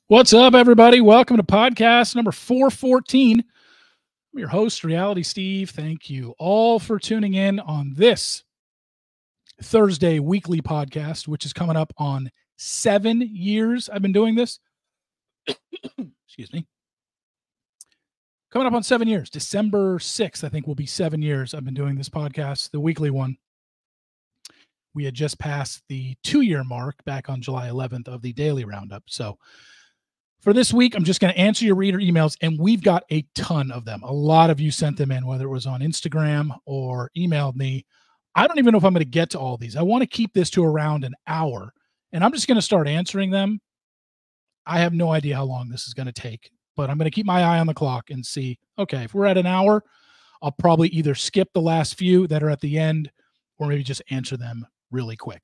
What's up, everybody? Welcome to podcast number 414. I'm your host, Reality Steve. Thank you all for tuning in on this Thursday weekly podcast, which is coming up on 7 years I've been doing this. Excuse me. Coming up on 7 years. December 6th, I think, will be 7 years I've been doing this podcast, the weekly one. We had just passed the 2-year mark back on July 11th of the daily roundup. So for this week, I'm just going to answer your reader emails, and we've got a ton of them. A lot of you sent them in, whether it was on Instagram or emailed me. I don't even know if I'm going to get to all these. I want to keep this to around an hour, and I'm just going to start answering them. I have no idea how long this is going to take, but I'm going to keep my eye on the clock and see, okay, if we're at an hour, I'll probably either skip the last few that are at the end or maybe just answer them really quick.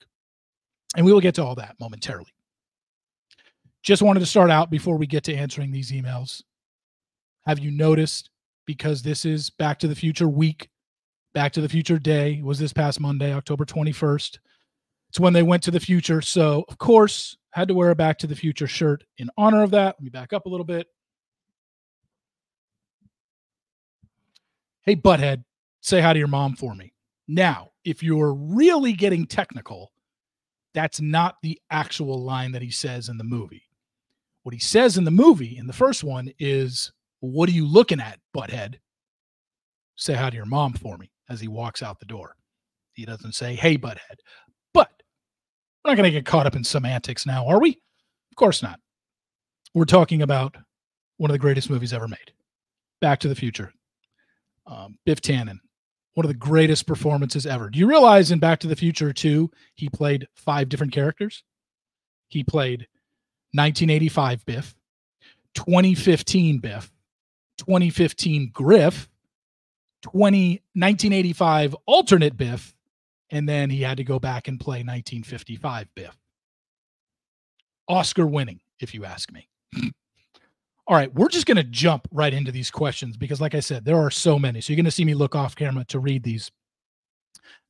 And we will get to all that momentarily. Just wanted to start out before we get to answering these emails. Have you noticed, because this is Back to the Future week, Back to the Future Day was this past Monday, October 21st. It's when they went to the future. So, of course, had to wear a Back to the Future shirt in honor of that. Let me back up a little bit. Hey, butthead, say hi to your mom for me. Now, if you're really getting technical, that's not the actual line that he says in the movie. What he says in the movie, in the first one, is, "What are you looking at, butthead? Say hi to your mom for me," as he walks out the door. He doesn't say, "Hey, butthead." But we're not going to get caught up in semantics now, are we? Of course not. We're talking about one of the greatest movies ever made, Back to the Future. Biff Tannen, one of the greatest performances ever. Do you realize in Back to the Future 2, he played 5 different characters? He played 1985 Biff, 2015 Biff, 2015 Griff, 1985 alternate Biff, and then he had to go back and play 1955 Biff. Oscar winning, if you ask me. All right, we're just going to jump right into these questions because, like I said, there are so many. So you're going to see me look off camera to read these,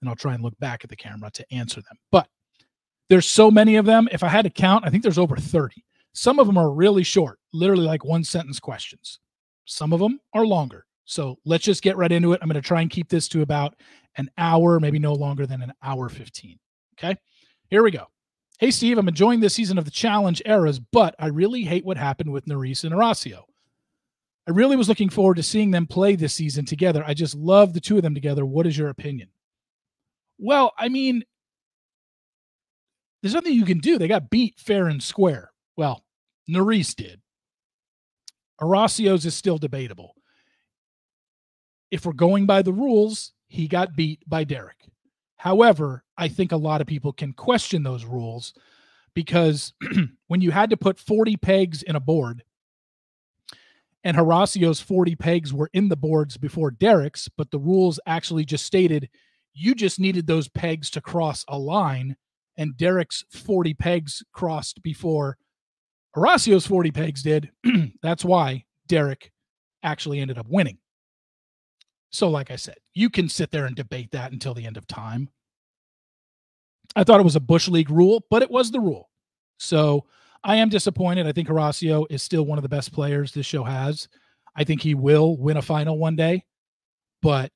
and I'll try and look back at the camera to answer them. But there's so many of them. If I had to count, I think there's over 30. Some of them are really short, literally like one-sentence questions. Some of them are longer. So let's just get right into it. I'm going to try and keep this to about an hour, maybe no longer than an hour 15. Okay, here we go. Hey, Steve, I'm enjoying this season of the Challenge eras, but I really hate what happened with Nurys and Horacio. I really was looking forward to seeing them play this season together. I just love the two of them together. What is your opinion? Well, I mean, there's nothing you can do. They got beat fair and square. Well, Nurys did. Horacio's is still debatable. If we're going by the rules, he got beat by Derek. However, I think a lot of people can question those rules because when you had to put 40 pegs in a board and Horacio's 40 pegs were in the boards before Derek's, but the rules actually just stated you just needed those pegs to cross a line, and Derek's 40 pegs crossed before Horacio's 40 pegs did. That's why Derek actually ended up winning. So like I said, you can sit there and debate that until the end of time. I thought it was a Bush League rule, but it was the rule. So I am disappointed. I think Horacio is still one of the best players this show has. I think he will win a final one day, but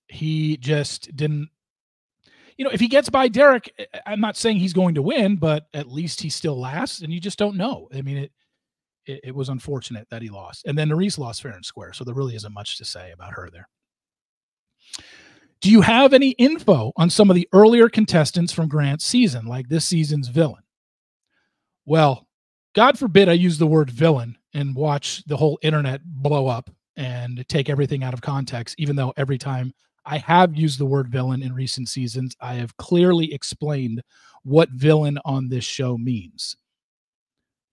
he just didn't. You know, if he gets by Derek, I'm not saying he's going to win, but at least he still lasts, and you just don't know. I mean, it was unfortunate that he lost. And then Nurys lost fair and square, so there really isn't much to say about her there. Do you have any info on some of the earlier contestants from Grant's season, like this season's villain? Well, God forbid I use the word villain and watch the whole internet blow up and take everything out of context, even though every time I have used the word villain in recent seasons, I have clearly explained what villain on this show means.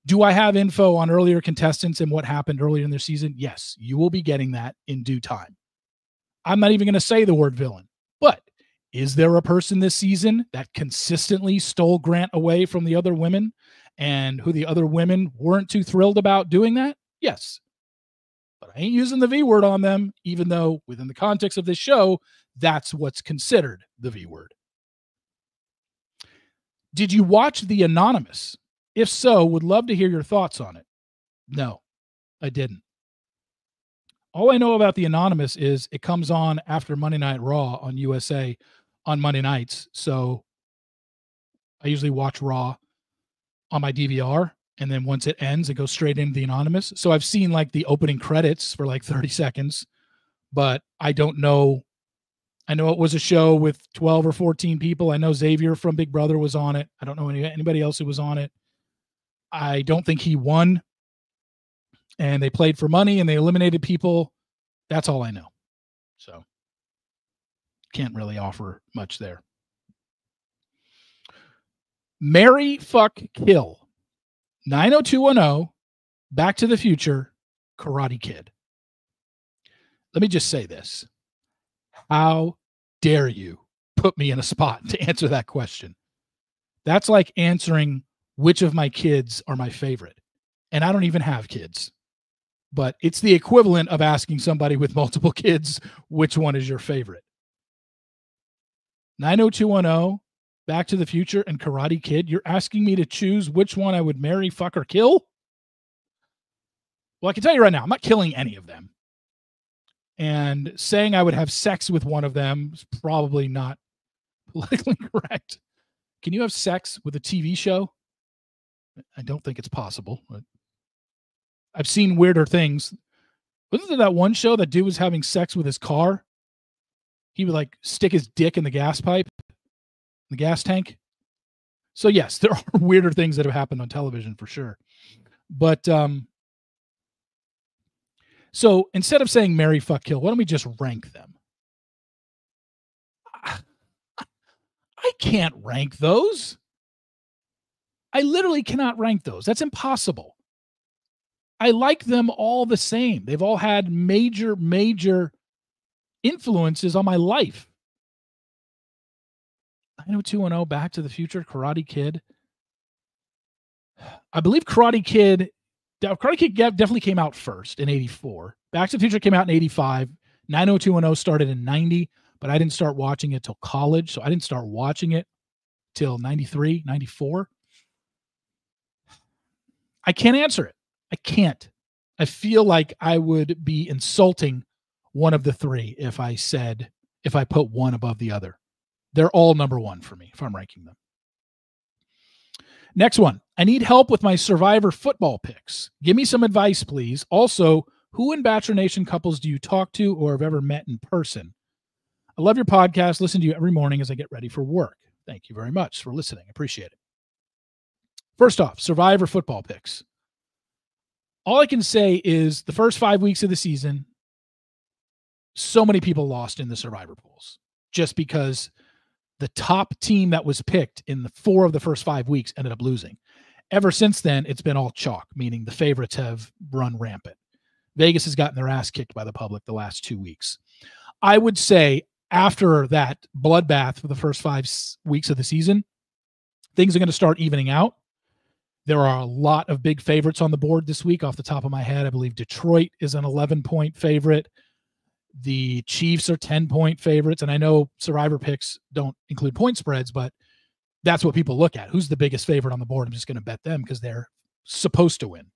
Do I have info on earlier contestants and what happened earlier in their season? Yes, you will be getting that in due time. I'm not even going to say the word villain, but is there a person this season that consistently stole Grant away from the other women and who the other women weren't too thrilled about doing that? Yes. But I ain't using the V word on them, even though within the context of this show, that's what's considered the V word. Did you watch The Anonymous? If so, would love to hear your thoughts on it. No, I didn't. All I know about the Anonymous is it comes on after Monday Night Raw on USA on Monday nights. So I usually watch Raw on my DVR, and then once it ends, it goes straight into the Anonymous. So I've seen like the opening credits for like 30 seconds, but I don't know. I know it was a show with 12 or 14 people. I know Xavier from Big Brother was on it. I don't know anybody else who was on it. I don't think he won. And they played for money and they eliminated people. That's all I know. So can't really offer much there. Marry, fuck, kill. 90210, Back to the Future, Karate Kid. Let me just say this. How dare you put me in a spot to answer that question? That's like answering which of my kids are my favorite. And I don't even have kids. But it's the equivalent of asking somebody with multiple kids, which one is your favorite? 90210, Back to the Future, and Karate Kid. You're asking me to choose which one I would marry, fuck, or kill? Well, I can tell you right now, I'm not killing any of them. And saying I would have sex with one of them is probably not politically correct. Can you have sex with a TV show? I don't think it's possible. But I've seen weirder things. Wasn't there that one show that dude was having sex with his car? He would like stick his dick in the gas pipe, the gas tank. So yes, there are weirder things that have happened on television for sure. But so instead of saying marry, fuck, kill, why don't we just rank them? I can't rank those. I literally cannot rank those. That's impossible. I like them all the same. They've all had major influences on my life. 90210, Back to the Future, Karate Kid. I believe Karate Kid definitely came out first in 84. Back to the Future came out in 85. 90210 started in 90, but I didn't start watching it till college. So I didn't start watching it till 93, 94. I can't answer it. I can't. I feel like I would be insulting one of the three if I put one above the other. They're all number one for me if I'm ranking them. Next one. I need help with my Survivor football picks. Give me some advice, please. Also, who in Bachelor Nation couples do you talk to or have ever met in person? I love your podcast. Listen to you every morning as I get ready for work. Thank you very much for listening. I appreciate it. First off, Survivor football picks. All I can say is the first 5 weeks of the season, so many people lost in the Survivor pools just because the top team that was picked in the 4 of the first 5 weeks ended up losing. Ever since then, it's been all chalk, meaning the favorites have run rampant. Vegas has gotten their ass kicked by the public the last 2 weeks. I would say after that bloodbath for the first 5 weeks of the season, things are going to start evening out. There are a lot of big favorites on the board this week. Off the top of my head, I believe Detroit is an 11-point favorite. The Chiefs are 10-point favorites. And I know Survivor picks don't include point spreads, but that's what people look at. Who's the biggest favorite on the board? I'm just going to bet them because they're supposed to win.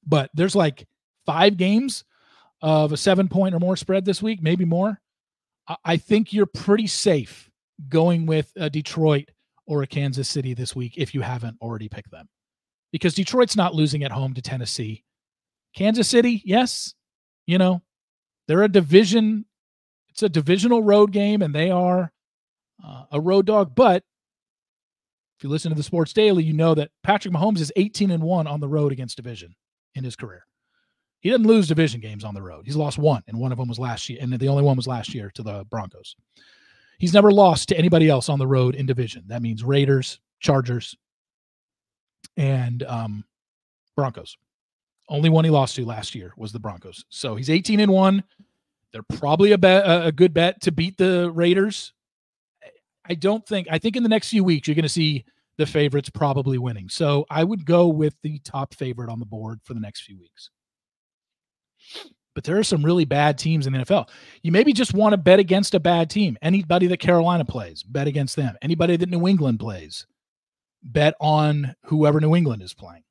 But there's like 5 games of a 7-point or more spread this week, maybe more. I think you're pretty safe going with a Detroit or a Kansas City this week if you haven't already picked them. Because Detroit's not losing at home to Tennessee. Kansas City, yes, they're a division. It's a divisional road game, and they are a road dog. But if you listen to the Sports Daily, you know that Patrick Mahomes is 18-1 on the road against division in his career. He didn't lose division games on the road. He's lost 1, and one of them was last year, and the only one was last year to the Broncos. He's never lost to anybody else on the road in division. That means Raiders, Chargers, and Broncos. Only one he lost to last year was the Broncos. So he's 18-1. They're probably a good bet to beat the Raiders. I think in the next few weeks, you're going to see the favorites probably winning. So I would go with the top favorite on the board for the next few weeks. But there are some really bad teams in the NFL. You maybe just want to bet against a bad team. Anybody that Carolina plays, bet against them. Anybody that New England plays, bet on whoever New England is playing.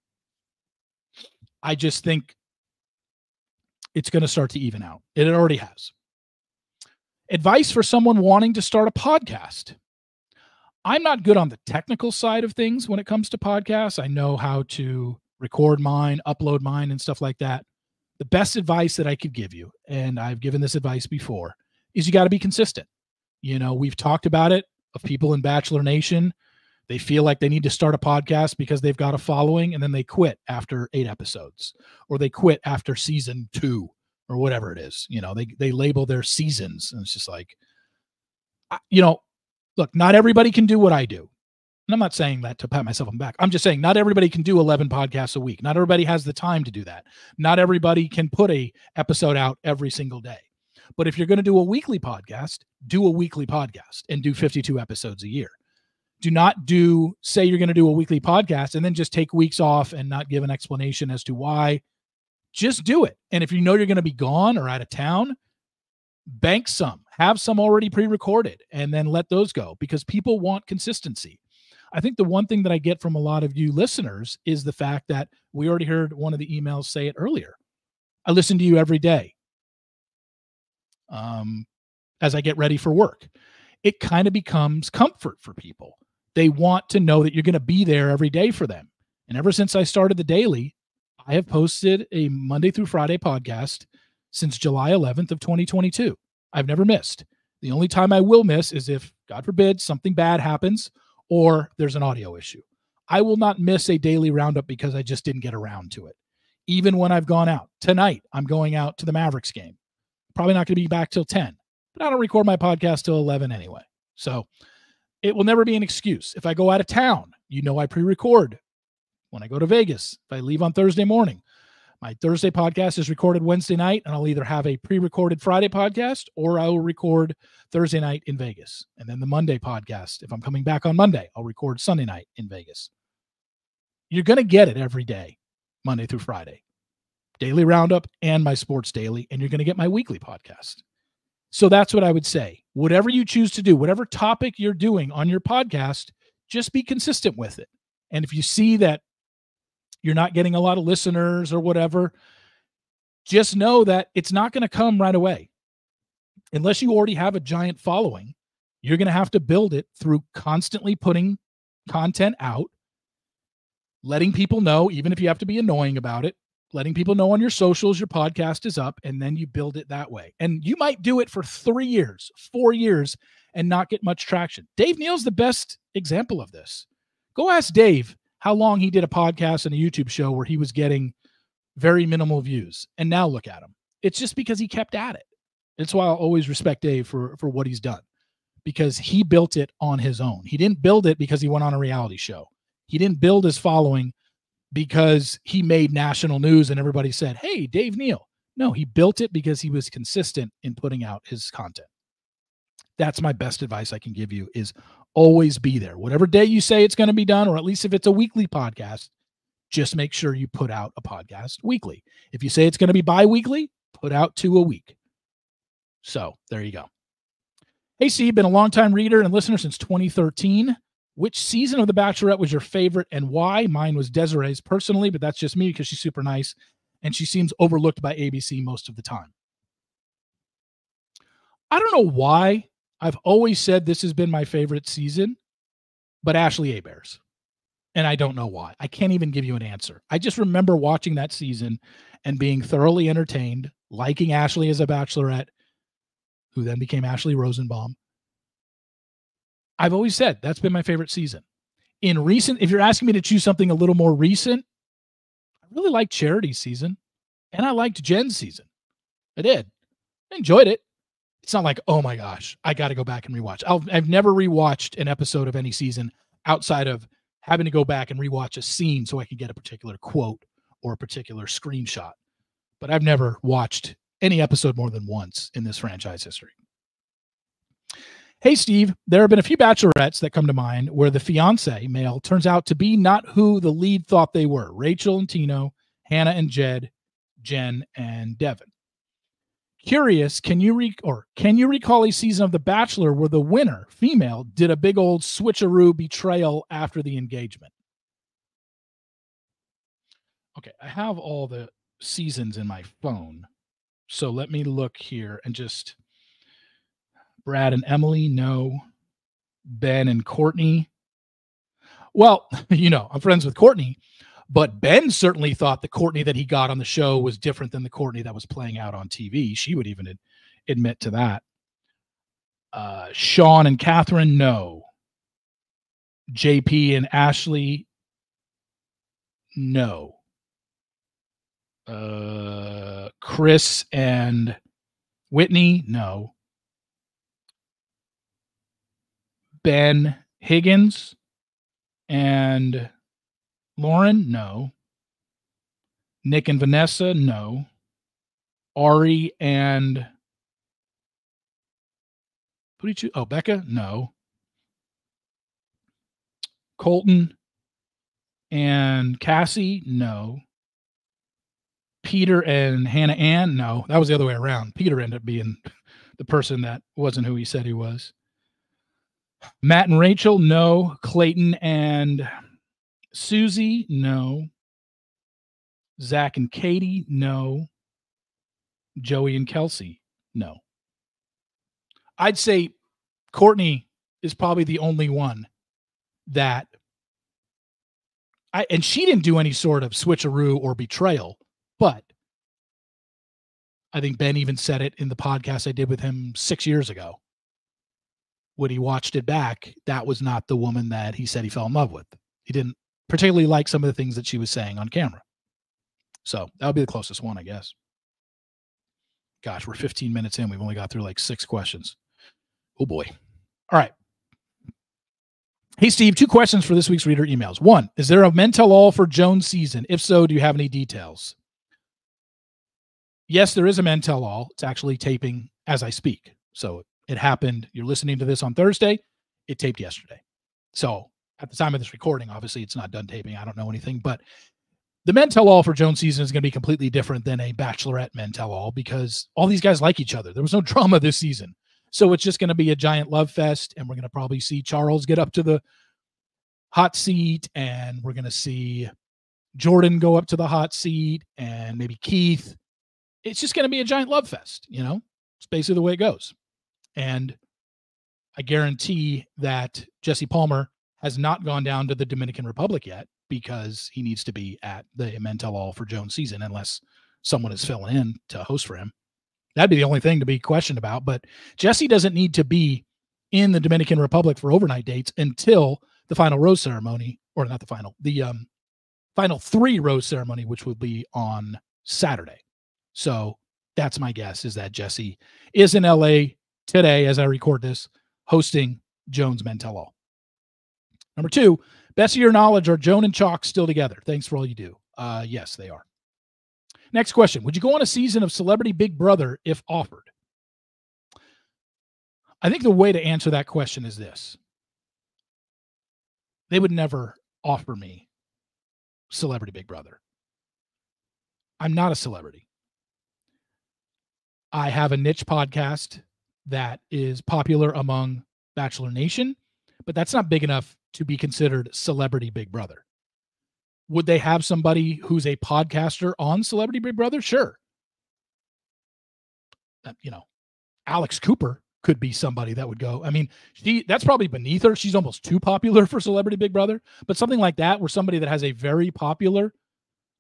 I just think it's going to start to even out. It already has. Advice for someone wanting to start a podcast. I'm not good on the technical side of things when it comes to podcasts. I know how to record mine, upload mine, and stuff like that. The best advice that I could give you, and I've given this advice before, is you got to be consistent. You know, we've talked about it of people in Bachelor Nation. They feel like they need to start a podcast because they've got a following, and then they quit after 8 episodes, or they quit after season 2, or whatever it is. You know, they label their seasons, and it's just like, you know, look, not everybody can do what I do. And I'm not saying that to pat myself on the back. I'm just saying not everybody can do 11 podcasts a week. Not everybody has the time to do that. Not everybody can put a episode out every single day. But if you're going to do a weekly podcast, do a weekly podcast and do 52 episodes a year. Do not say you're going to do a weekly podcast and then just take weeks off and not give an explanation as to why. Just do it. And if you know you're going to be gone or out of town, bank some, have some already pre-recorded, and then let those go, because people want consistency. I think the one thing that I get from a lot of you listeners is the fact that we already heard one of the emails say it earlier. I listen to you every day as I get ready for work. It kind of becomes comfort for people. They want to know that you're going to be there every day for them. And ever since I started the Daily, I have posted a Monday through Friday podcast since July 11th of 2022. I've never missed. The only time I will miss is if, God forbid, something bad happens or there's an audio issue. I will not miss a daily roundup because I just didn't get around to it. Even when I've gone out. Tonight, I'm going out to the Mavericks game. Probably not going to be back till 10, but I don't record my podcast till 11 anyway. So it will never be an excuse. If I go out of town, you know I pre-record. When I go to Vegas, if I leave on Thursday morning, my Thursday podcast is recorded Wednesday night, and I'll either have a pre-recorded Friday podcast or I will record Thursday night in Vegas. And then the Monday podcast, if I'm coming back on Monday, I'll record Sunday night in Vegas. You're going to get it every day, Monday through Friday. Daily Roundup and my Sports Daily, and you're going to get my weekly podcast. So that's what I would say. Whatever you choose to do, whatever topic you're doing on your podcast, just be consistent with it. And if you see that you're not getting a lot of listeners or whatever, just know that it's not going to come right away. Unless you already have a giant following, you're going to have to build it through constantly putting content out, letting people know, even if you have to be annoying about it, letting people know on your socials your podcast is up, and then you build it that way. And you might do it for 3 years, 4 years, and not get much traction. Dave Neal's the best example of this. Go ask Dave how long he did a podcast and a YouTube show where he was getting very minimal views. And now look at him. It's just because he kept at it. It's why I'll always respect Dave for what he's done, because he built it on his own. He didn't build it because he went on a reality show. He didn't build his following because he made national news and everybody said, hey, Dave Neal. No, he built it because he was consistent in putting out his content. That's my best advice I can give you, is always be there. Whatever day you say it's going to be done, or at least if it's a weekly podcast, just make sure you put out a podcast weekly. If you say it's going to be bi-weekly, put out 2 a week. So there you go. Hey, Steve, been a longtime reader and listener since 2013. Which season of The Bachelorette was your favorite and why? Mine was Desiree's personally, but that's just me because she's super nice and she seems overlooked by ABC most of the time. I don't know why. I've always said this has been my favorite season, but Ashley Abears. And I don't know why. I can't even give you an answer. I just remember watching that season and being thoroughly entertained, liking Ashley as a Bachelorette, who then became Ashley Rosenbaum. I've always said that's been my favorite season. In recent, if you're asking me to choose something a little more recent, I really liked Charity's season, and I liked Jen's season. I did. I enjoyed it. It's not like, oh my gosh, I got to go back and rewatch. I've never rewatched an episode of any season outside of having to go back and rewatch a scene so I can get a particular quote or a particular screenshot. But I've never watched any episode more than once in this franchise history. Hey, Steve, there have been a few bachelorettes that come to mind where the fiance, male, turns out to be not who the lead thought they were. Rachel and Tino, Hannah and Jed, Jen and Devin. Curious, can you recall a season of The Bachelor where the winner, female, did a big old switcheroo betrayal after the engagement? Okay, I have all the seasons in my phone. So let me look here and just Brad and Emily, no. Ben and Courtney. Well, I'm friends with Courtney, but Ben certainly thought the Courtney that he got on the show was different than the Courtney that was playing out on TV. She would even admit to that. Sean and Catherine, no. JP and Ashley, no. Chris and Whitney, no. Ben Higgins and Lauren, no. Nick and Vanessa, no. Ari and who did you? Oh, Becca, no. Colton and Cassie, no. Peter and Hannah Ann, no. That was the other way around. Peter ended up being the person that wasn't who he said he was. Matt and Rachel, no. Clayton and Susie, no. Zach and Katie, no. Joey and Kelsey, no. I'd say Courtney is probably the only one that and she didn't do any sort of switcheroo or betrayal, but I think Ben even said it in the podcast I did with him 6 years ago. When he watched it back, that was not the woman that he said he fell in love with. He didn't particularly like some of the things that she was saying on camera. So that would be the closest one, I guess. Gosh, we're 15 minutes in. We've only got through like 6 questions. Oh, boy. All right. Hey, Steve, 2 questions for this week's reader emails. 1, is there a Men Tell All for Jones season? If so, do you have any details? Yes, there is a Men Tell All. It's actually taping as I speak. So it happened. You're listening to this on Thursday. It taped yesterday. So at the time of this recording, obviously it's not done taping. I don't know anything, but the Men Tell All for Jones season is going to be completely different than a Bachelorette Men Tell All because all these guys like each other. There was no drama this season. So it's just going to be a giant love fest, and we're going to probably see Charles get up to the hot seat, and we're going to see Jordan go up to the hot seat, and maybe Keith. It's just going to be a giant love fest, It's basically the way it goes. And I guarantee that Jesse Palmer has not gone down to the Dominican Republic yet because he needs to be at the Men Tell All for Jones season unless someone is filling in to host for him. That'd be the only thing to be questioned about. But Jesse doesn't need to be in the Dominican Republic for overnight dates until the final rose ceremony, or not the final 3 rose ceremony, which will be on Saturday. So that's my guess, is that Jesse is in LA today as I record this, hosting Jones Men Tell All. Number 2, best of your knowledge, are Joan and Chalk still together? Thanks for all you do. Yes, they are. Next question. Would you go on a season of Celebrity Big Brother if offered? I think the way to answer that question is this. They would never offer me Celebrity Big Brother. I'm not a celebrity. I have a niche podcast that is popular among Bachelor Nation, but that's not big enough to be considered Celebrity Big Brother. Would they have somebody who's a podcaster on Celebrity Big Brother? Sure. Alex Cooper could be somebody that would go. I mean, that's probably beneath her. She's almost too popular for Celebrity Big Brother, but something like that, where somebody that has a very popular,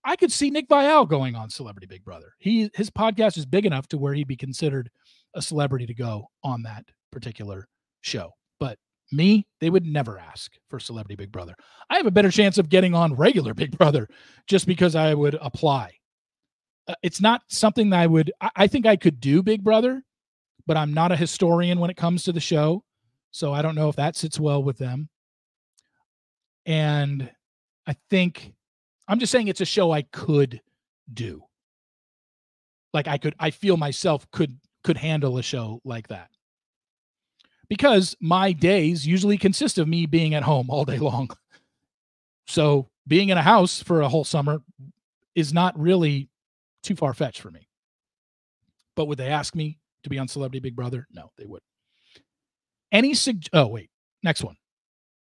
I could see Nick Viall going on Celebrity Big Brother. His podcast is big enough to where he'd be considered a celebrity to go on that particular show. But me, they would never ask for Celebrity Big Brother. I have a better chance of getting on regular Big Brother just because I would apply. It's not something that I think I could do Big Brother, but I'm not a historian when it comes to the show. So I don't know if that sits well with them. And I'm just saying it's a show I could do. Like I feel myself could handle a show like that. Because my days usually consist of me being at home all day long. So being in a house for a whole summer is not really too far-fetched for me. But would they ask me to be on Celebrity Big Brother? No, they wouldn't. Next one.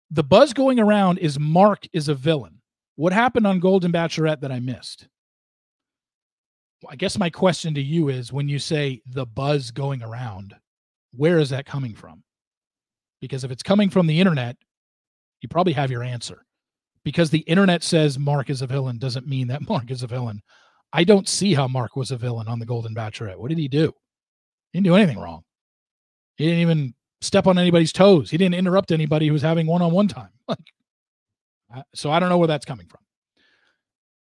The buzz going around is Mark is a villain. What happened on Golden Bachelorette that I missed? Well, I guess my question to you is, when you say the buzz going around, where is that coming from? Because if it's coming from the internet, you probably have your answer. Because the internet says Mark is a villain doesn't mean that Mark is a villain. I don't see how Mark was a villain on the Golden Bachelorette. What did he do? He didn't do anything wrong. He didn't even step on anybody's toes. He didn't interrupt anybody who was having one-on-one time. So I don't know where that's coming from.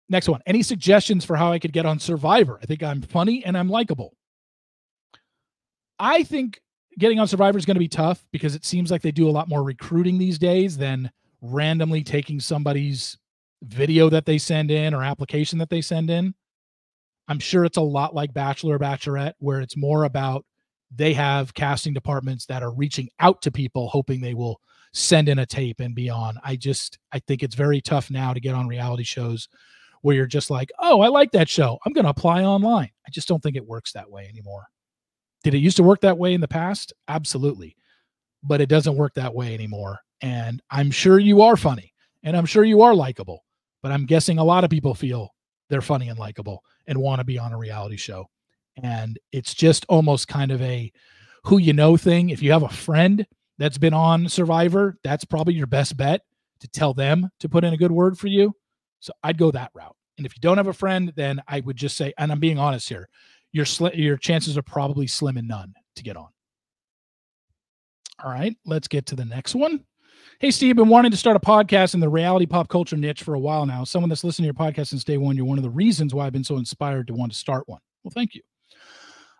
Next one. Any suggestions for how I could get on Survivor? I think I'm funny and I'm likable. I think getting on Survivor is going to be tough because it seems like they do a lot more recruiting these days than randomly taking somebody's video that they send in or application that they send in. I'm sure it's a lot like Bachelor or Bachelorette, where it's more about they have casting departments that are reaching out to people hoping they will send in a tape and be on. I think it's very tough now to get on reality shows where you're just like, oh, I like that show, I'm going to apply online. I just don't think it works that way anymore. Did it used to work that way in the past? Absolutely. But it doesn't work that way anymore. And I'm sure you are funny and I'm sure you are likable, but I'm guessing a lot of people feel they're funny and likable and want to be on a reality show. And it's just almost kind of a who you know thing. If you have a friend that's been on Survivor, that's probably your best bet to tell them to put in a good word for you. So I'd go that route. And if you don't have a friend, then I would just say, and I'm being honest here, your chances are probably slim and none to get on. All right, let's get to the next one. Hey, Steve, been wanting to start a podcast in the reality pop culture niche for a while now. Someone that's listened to your podcast since day one, you're one of the reasons why I've been so inspired to want to start one. Well, thank you.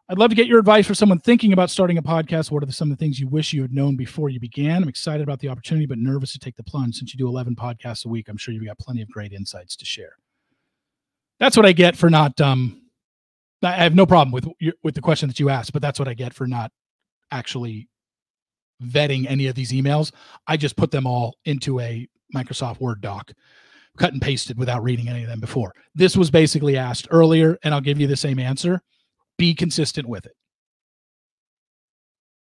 I'd love to get your advice for someone thinking about starting a podcast. What are some of the things you wish you had known before you began? I'm excited about the opportunity, but nervous to take the plunge. Since you do 11 podcasts a week, I'm sure you've got plenty of great insights to share. That's what I get for not, I have no problem with the question that you asked, but that's what I get for not actually vetting any of these emails. I just put them all into a Microsoft Word doc, cut and pasted without reading any of them before. This was basically asked earlier, and I'll give you the same answer. Be consistent with it.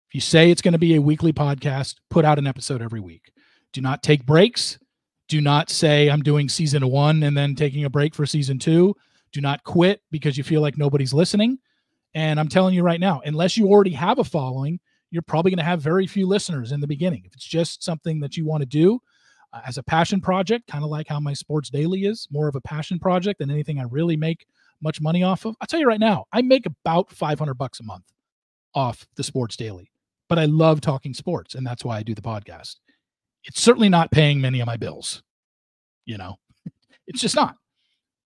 If you say it's going to be a weekly podcast, put out an episode every week. Do not take breaks. Do not say I'm doing season 1 and then taking a break for season 2. Do not quit because you feel like nobody's listening. And I'm telling you right now, unless you already have a following, you're probably going to have very few listeners in the beginning. If it's just something that you want to do as a passion project, kind of like how my Sports Daily is, more of a passion project than anything I really make much money off of. I'll tell you right now, I make about $500 a month off the Sports Daily, but I love talking sports, and that's why I do the podcast. It's certainly not paying many of my bills. It's just not.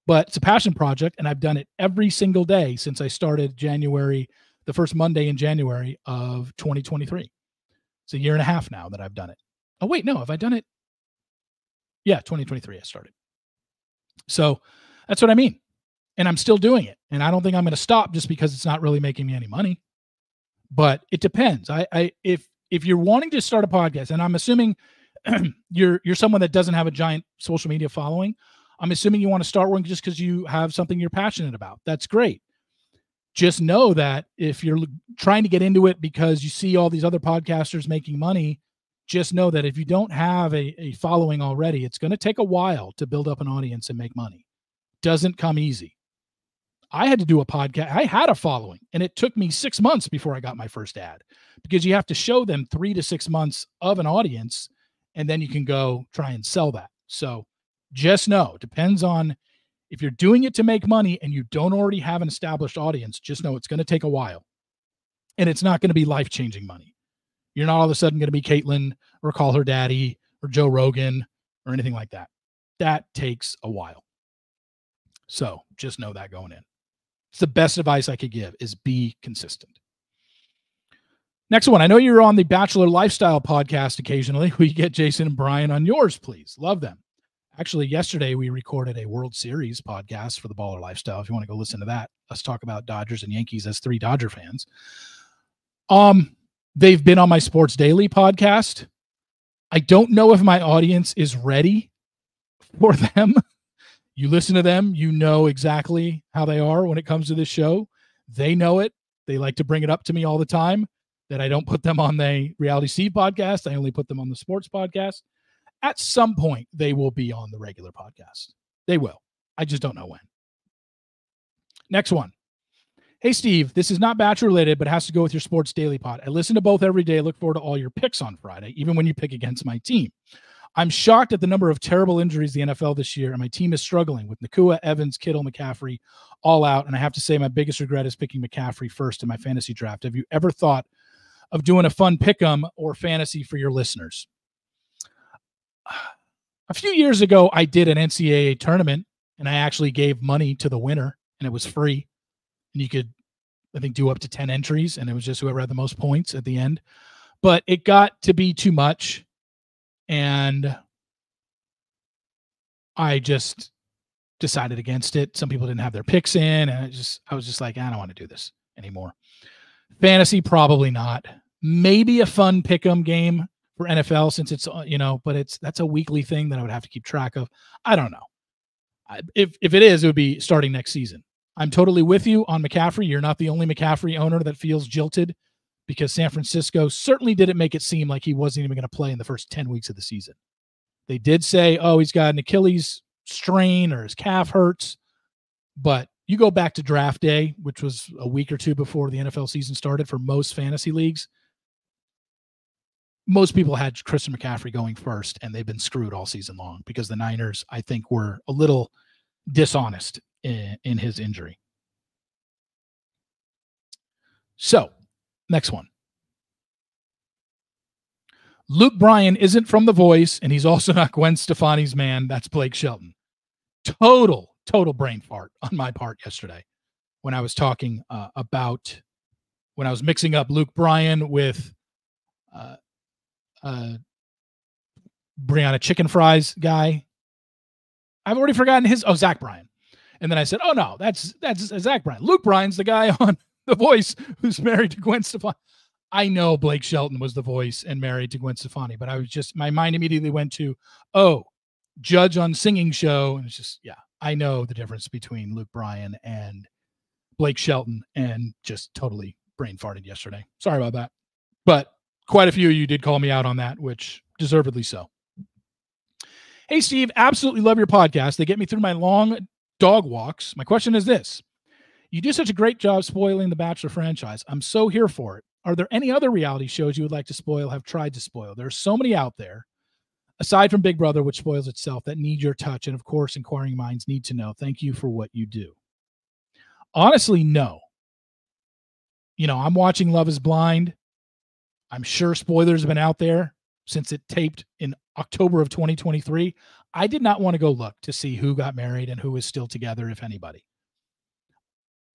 But it's a passion project, and I've done it every single day since I started the first Monday in January of 2023. It's a year and a half now that I've done it. Oh, wait, no, have I done it? Yeah, 2023 I started. So that's what I mean. And I'm still doing it. And I don't think I'm going to stop just because it's not really making me any money. But it depends. If you're wanting to start a podcast, and I'm assuming you're someone that doesn't have a giant social media following, I'm assuming you want to start one just because you have something you're passionate about. That's great. Just know that if you're trying to get into it because you see all these other podcasters making money, just know that if you don't have a following already, it's going to take a while to build up an audience and make money. Doesn't come easy. I had to do a podcast. I had a following, and it took me 6 months before I got my first ad, because you have to show them 3 to 6 months of an audience, and then you can go try and sell that. So just know, depends on if you're doing it to make money and you don't already have an established audience, just know it's going to take a while, and it's not going to be life-changing money. You're not all of a sudden going to be Caitlyn or Call Her Daddy or Joe Rogan or anything like that. That takes a while. So just know that going in. It's the best advice I could give, is be consistent. Next one. I know you're on the Bachelor Lifestyle podcast occasionally. Will you get Jason and Brian on yours, please? Love them. Actually, yesterday we recorded a World Series podcast for the Baller Lifestyle. If you want to go listen to that, let's talk about Dodgers and Yankees as 3 Dodger fans. They've been on my Sports Daily podcast. I don't know if my audience is ready for them. You listen to them, you know exactly how they are when it comes to this show. They know it. They like to bring it up to me all the time that I don't put them on the Reality Steve podcast. I only put them on the sports podcast. At some point, they will be on the regular podcast. They will. I just don't know when. Next one. Hey, Steve, this is not Bachelor related, but has to go with your Sports Daily Pod. I listen to both every day. Look forward to all your picks on Friday, even when you pick against my team. I'm shocked at the number of terrible injuries in the NFL this year, and my team is struggling with Nacua, Evans, Kittle, McCaffrey all out. And I have to say my biggest regret is picking McCaffrey first in my fantasy draft. Have you ever thought of doing a fun pick'em or fantasy for your listeners? A few years ago, I did an NCAA tournament, and I actually gave money to the winner, and it was free. And you could, I think, do up to 10 entries, and it was just whoever had the most points at the end. But it got to be too much, and I just decided against it. Some people didn't have their picks in, and I was just like, I don't want to do this anymore. Fantasy, probably not. Maybe a fun pick'em game for NFL, since it's, but that's a weekly thing that I would have to keep track of. I don't know. If it is, it would be starting next season. I'm totally with you on McCaffrey. You're not the only McCaffrey owner that feels jilted, because San Francisco certainly didn't make it seem like he wasn't even going to play in the first 10 weeks of the season. They did say, oh, he's got an Achilles strain or his calf hurts. But you go back to draft day, which was a week or two before the NFL season started for most fantasy leagues. Most people had Christian McCaffrey going first, and they've been screwed all season long because the Niners, I think, were a little dishonest in his injury. So, next one. Luke Bryan isn't from The Voice, and he's also not Gwen Stefani's man. That's Blake Shelton. Total brain fart on my part yesterday when I was talking when I was mixing up Luke Bryan with Brianna Chicken Fries guy. I've already forgotten Zach Bryan. And then I said, oh no, that's Zach Bryan. Luke Bryan's the guy on The Voice who's married to Gwen Stefani. I know Blake Shelton was The Voice and married to Gwen Stefani, but my mind immediately went to, Judge on Singing Show. And it's just, yeah, I know the difference between Luke Bryan and Blake Shelton, and just totally brain farted yesterday. Sorry about that. But quite a few of you did call me out on that, which deservedly so. Hey, Steve, absolutely love your podcast. They get me through my long dog walks. My question is this. You do such a great job spoiling the Bachelor franchise. I'm so here for it. Are there any other reality shows you would like to spoil, have tried to spoil? There are so many out there, aside from Big Brother, which spoils itself, that need your touch. And of course, inquiring minds need to know. Thank you for what you do. Honestly, no. I'm watching Love is Blind. I'm sure spoilers have been out there since it taped in October of 2023. I did not want to go look to see who got married and who is still together, if anybody.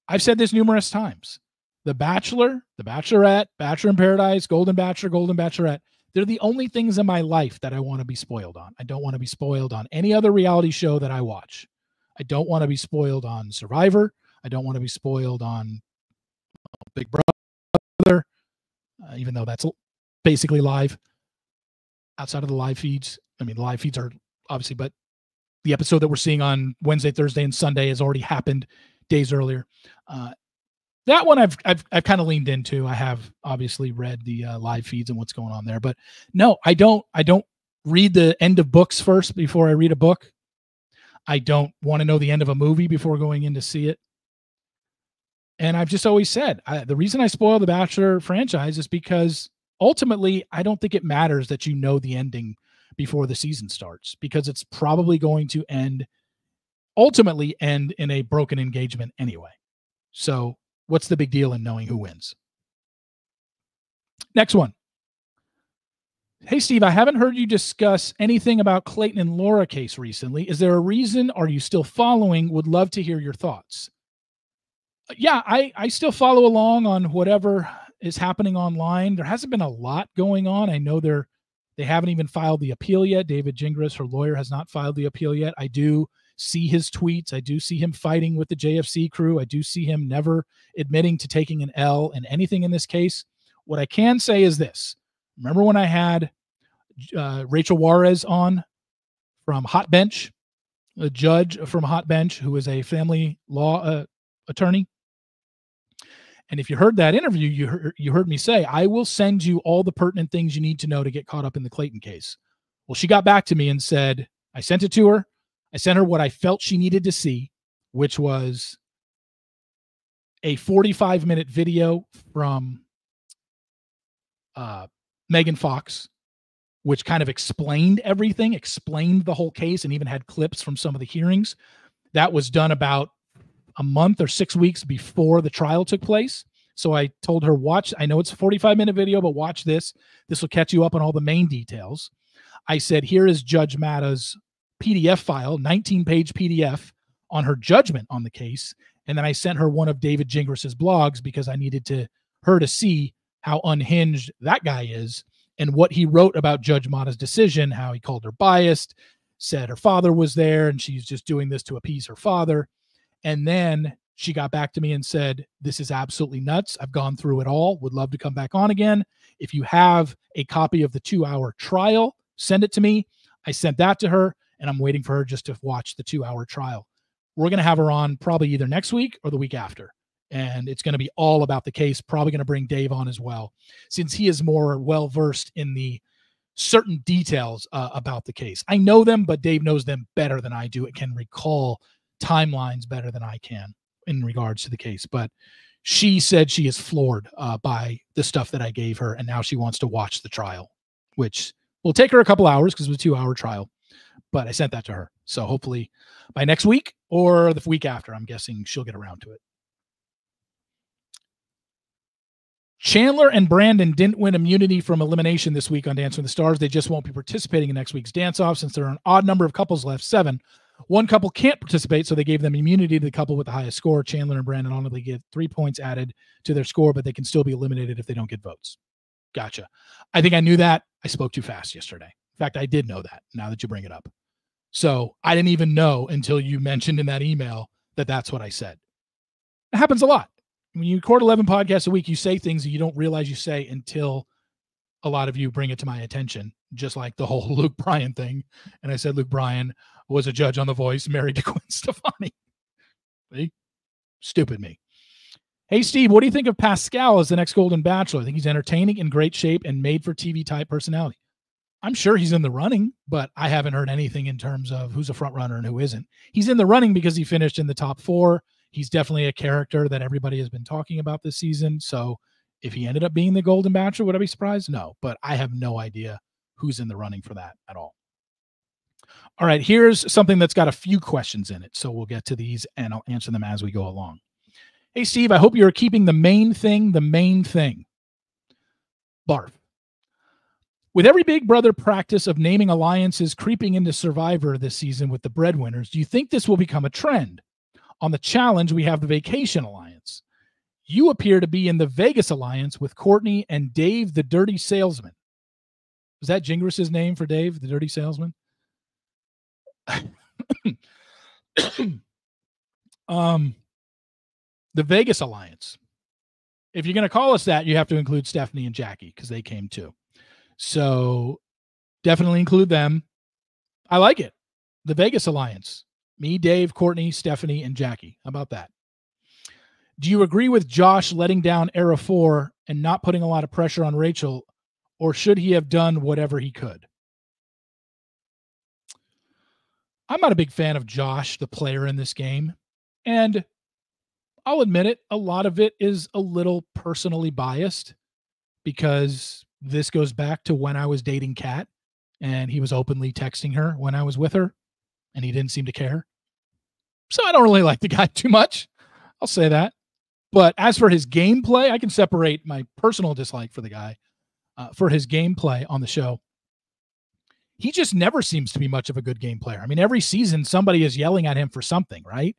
I've said this numerous times. The Bachelor, The Bachelorette, Bachelor in Paradise, Golden Bachelor, Golden Bachelorette, they're the only things in my life that I want to be spoiled on. I don't want to be spoiled on any other reality show that I watch. I don't want to be spoiled on Survivor. I don't want to be spoiled on Big Brother, even though that's basically live. Outside of the live feeds, the live feeds are obviously, but the episode that we're seeing on Wednesday, Thursday, and Sunday has already happened days earlier. That one I've kind of leaned into. I have obviously read the live feeds and what's going on there, but no, I don't read the end of books first before I read a book. I don't want to know the end of a movie before going in to see it. And I've just always said, the reason I spoil the Bachelor franchise is because ultimately, I don't think it matters that you know the ending before the season starts, because it's probably going to ultimately end in a broken engagement anyway. So what's the big deal in knowing who wins? Next one. Hey, Steve, I haven't heard you discuss anything about Clayton and Laura case recently. Is there a reason? Are you still following? Would love to hear your thoughts. Yeah, I still follow along on whatever is happening online. There hasn't been a lot going on. I know they haven't even filed the appeal yet. David Gingras, her lawyer, has not filed the appeal yet. I do see his tweets. I do see him fighting with the JFC crew. I do see him never admitting to taking an L in anything in this case. What I can say is this. Remember when I had Rachel Juarez on from Hot Bench, a judge from Hot Bench who is a family law attorney? And if you heard that interview, you heard me say, I will send you all the pertinent things you need to know to get caught up in the Clayton case. Well, she got back to me and said, I sent it to her. I sent her what I felt she needed to see, which was a 45-minute video from Megan Fox, which kind of explained everything, explained the whole case, and even had clips from some of the hearings. That was done about a month or 6 weeks before the trial took place. So I told her, watch, I know it's a 45-minute video, but watch this. This will catch you up on all the main details. I said, here is Judge Matta's PDF file, 19-page PDF on her judgment on the case. And then I sent her one of David Gingras' blogs because I needed her to see how unhinged that guy is and what he wrote about Judge Matta's decision, how he called her biased, said her father was there and she's just doing this to appease her father. And then she got back to me and said, this is absolutely nuts. I've gone through it all. Would love to come back on again. If you have a copy of the 2-hour trial, send it to me. I sent that to her, and I'm waiting for her just to watch the 2-hour trial. We're going to have her on probably either next week or the week after. And it's going to be all about the case. Probably going to bring Dave on as well, since he is more well-versed in the certain details about the case. I know them, but Dave knows them better than I do. It can recall timelines better than I can in regards to the case. But she said she is floored by the stuff that I gave her, and now she wants to watch the trial, which will take her a couple hours because it was a 2-hour trial. But I sent that to her. So hopefully by next week or the week after, I'm guessing she'll get around to it. Chandler and Brandon didn't win immunity from elimination this week on Dancing with the Stars. They just won't be participating in next week's dance-off since there are an odd number of couples left, 7. One couple can't participate, so they gave them immunity to the couple with the highest score. Chandler and Brandon only get 3 points added to their score, but they can still be eliminated if they don't get votes. Gotcha. I think I knew that. I spoke too fast yesterday. In fact, I did know that now that you bring it up. So I didn't even know until you mentioned in that email that that's what I said. It happens a lot. When you record 11 podcasts a week, you say things that you don't realize you say until a lot of you bring it to my attention, just like the whole Luke Bryan thing. And I said Luke Bryan was a judge on The Voice, married to Gwen Stefani. See? Stupid me. Hey, Steve, what do you think of Pascal as the next Golden Bachelor? I think he's entertaining, in great shape, and made for TV type personality. I'm sure he's in the running, but I haven't heard anything in terms of who's a front runner and who isn't. He's in the running because he finished in the top 4. He's definitely a character that everybody has been talking about this season. So if he ended up being the Golden Bachelor, would I be surprised? No, but I have no idea who's in the running for that at all. All right, here's something that's got a few questions in it. So we'll get to these and I'll answer them as we go along. Hey, Steve, I hope you're keeping the main thing. Barf. With every Big Brother practice of naming alliances creeping into Survivor this season with the breadwinners, do you think this will become a trend? On the challenge, we have the Vacation Alliance. You appear to be in the Vegas Alliance with Courtney and Dave, the Dirty Salesman. Was that Gingras' name for Dave, the Dirty Salesman? The Vegas Alliance. If you're going to call us that, you have to include Stephanie and Jackie because they came too. So definitely include them. I like it. The Vegas Alliance. Me, Dave, Courtney, Stephanie, and Jackie. How about that? Do you agree with Josh letting down Era 4 and not putting a lot of pressure on Rachel, or should he have done whatever he could? I'm not a big fan of Josh, the player in this game. And I'll admit it, a lot of it is a little personally biased because this goes back to when I was dating Kat and he was openly texting her when I was with her and he didn't seem to care. So I don't really like the guy too much. I'll say that. But as for his gameplay, I can separate my personal dislike for the guy for his gameplay on the show. He just never seems to be much of a good game player. I mean, every season somebody is yelling at him for something, right?